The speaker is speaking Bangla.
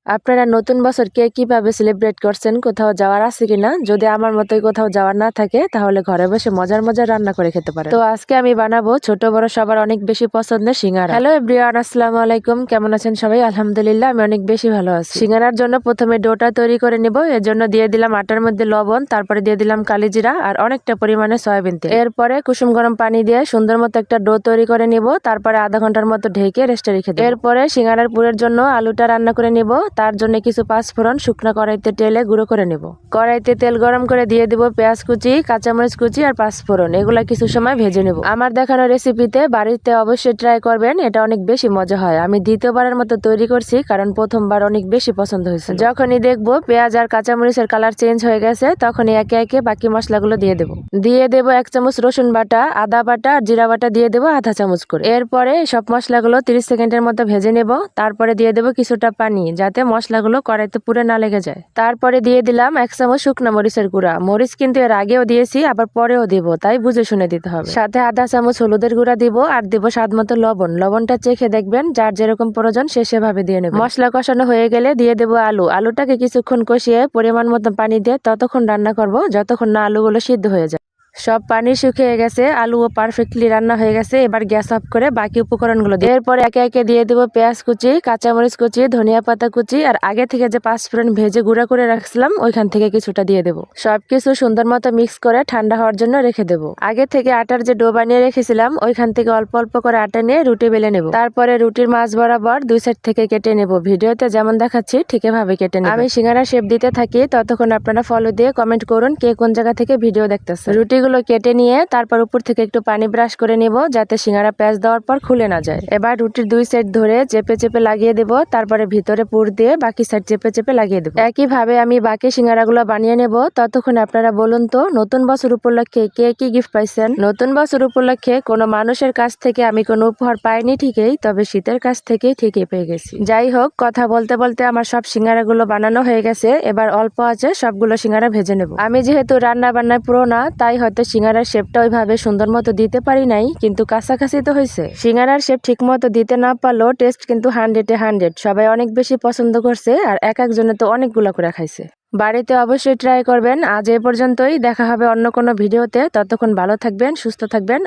আপনারা নতুন বছর কে কিভাবে সেলিব্রেট করছেন? কোথাও যাওয়ার আছে কিনা? যদি আমার মতোই কোথাও যাওয়ার না থাকে তাহলে ঘরে বসে মজার মজার রান্না করে খেতে পারেন। তো আজকে আমি বানাবো ছোট বড় সবার অনেক বেশি পছন্দের সিঙ্গারা। হ্যালো এভরিওয়ান, আসসালামু আলাইকুম। কেমন আছেন সবাই? আলহামদুলিল্লাহ আমি অনেক বেশি ভালো আছি। সিঙ্গারার জন্য প্রথমে ডোটা তৈরি করে নিব। এর জন্য দিয়ে দিলাম আটার মধ্যে লবণ, তারপরে দিয়ে দিলাম কালিজিরা আর অনেকটা পরিমাণে সয়াবিন তেল। এরপরে কুসুম গরম পানি দিয়ে সুন্দর মতো একটা ডো তৈরি করে নিব। তারপরে আধা ঘন্টার মতো ঢেকে রেস্টে রেখে দেব। এরপরে সিঙ্গারার পুরের জন্য আলুটা রান্না করে নিব। তার জন্য কিছু পাঁচফোড়ন শুকনো কড়াইতে তেলে গুঁড়ো করে নেব। কড়াইতে তেল গরম করে দিয়ে দিব পেঁয়াজ কুচি, কাঁচামরিচ কুচি আর পাঁচফোড়ন। এগুলা কিছু সময় ভেজে নেব। আমার দেখানো রেসিপিতে বাড়িতে অবশ্যই ট্রাই করবেন, এটা অনেক বেশি মজা হয়। আমি দ্বিতীয়বারের মতো তৈরি করছি কারণ প্রথমবার অনেক বেশি পছন্দ হয়েছে। যখনই দেখবো পেঁয়াজ আর কাঁচামরিচের কালার চেঞ্জ হয়ে গেছে তখনই একে একে বাকি মশলাগুলো দিয়ে দেব। দিয়ে দেব 1 চামচ রসুন বাটা, আদা বাটা আর জিরা বাটা দিয়ে দেবো আধা চামচ করে। এরপরে সব মশলাগুলো 30 সেকেন্ডের মতো ভেজে নেব। তারপরে দিয়ে দেবো কিছুটা পানি যাতে মশলাগুলো কড়াইতে পুড়ে না লেগে যায়। তারপরে দিয়ে দিলাম 1 চামচ শুকনো মরিচের গুঁড়া। মরিচ কিন্তু এর আগেও দিয়েছি, আবার পরেও দিব, তাই বুঝে শুনে দিতে হবে। সাথে আধা চামচ হলুদের গুঁড়া দিব আর দিব স্বাদ মতো লবণ। লবণটা চেখে দেখবেন, যার যেরকম প্রয়োজন সে সেভাবে দিয়ে নেবে। মশলা কষানো হয়ে গেলে দিয়ে দেবো আলু। আলুটাকে কিছুক্ষণ কষিয়ে পরিমাণ মতো পানি দিয়ে ততক্ষণ রান্না করব যতক্ষণ না আলুগুলো সিদ্ধ হয়ে যায়। সব পানি শুকিয়ে গেছে, আলুও পারফেক্টলি রান্না হয়ে গেছে। এবার গ্যাস অফ করে বাকি উপকরণগুলো দিয়ে এরপরে একে একে দিয়ে দেবো পেঁয়াজ কুচি, কাঁচামরিচ কুচি, ধনিয়া পাতা কুচি আর আগে থেকে যে পাঁচফোড়ন ভেজে গুঁড়া করে রাখছিলাম ওইখান থেকে কিছুটা দিয়ে দেবো। সবকিছু সুন্দর মতো মিক্স করে ঠান্ডা হওয়ার জন্য রেখে দেবো। আগে থেকে আটার যে ডো বানিয়ে রেখেছিলাম ওইখান থেকে অল্প অল্প করে আটা নিয়ে রুটি বেলে নেব। তারপরে রুটির মাঝ বরাবর 2 সাইড থেকে কেটে নেব। ভিডিওতে যেমন দেখাচ্ছি ঠিক এভাবে কেটে নেব। আমি সিঙ্গারা শেপ দিতে থাকি, ততক্ষণ আপনারা ফলো দিয়ে কমেন্ট করুন কে কোন জায়গা থেকে ভিডিও দেখতেছে। রুটিগুলো কেটে নিয়ে তারপর উপর থেকে একটু পানি ব্রাশ করে নেব যাতে সিঙ্গারা পেঁয়াজ দেওয়ার পর খুলে না যায়। এবার রুটির 2 সাইড ধরে চেপে চেপে লাগিয়ে দেব। তারপরে ভিতরে পুর দিয়ে বাকি সাইড চেপে চেপে লাগিয়ে দেব। একইভাবে আমি বাকি সিঙ্গারাগুলো বানিয়ে নেব। ততক্ষণ আপনারা বলুন তো নতুন বছর উপলক্ষে কে কি গিফট পাইছেন? নতুন বছর উপলক্ষে কোনো মানুষের কাছ থেকে আমি কোনো উপহার পাইনি ঠিকই, তবে শীতের কাছ থেকেই ঠিকই পেয়ে গেছি। যাই হোক, কথা বলতে বলতে আমার সব সিঙ্গারাগুলো বানানো হয়ে গেছে। এবার অল্প আছে সবগুলো সিঙ্গারা ভেজে নেব। আমি যেহেতু রান্না বান্নায় পুরো না, তাই হয়তো সিঙ্গারার শেপটা ওইভাবে সুন্দর মতো দিতে পারি নাই, কিন্তু কাছাকাছি তো হয়েছে। সিঙ্গারার শেপ ঠিক মতো দিতে না পারলেও টেস্ট কিন্তু 100-এ 100। সবাই অনেক বেশি পছন্দ করছে আর এক একজনে তো অনেকগুলো করে খাইছে। বাড়িতে অবশ্যই ট্রাই করবেন। আজ এ পর্যন্তই, দেখা হবে অন্য কোনো ভিডিওতে। ততক্ষণ ভালো থাকবেন, সুস্থ থাকবেন।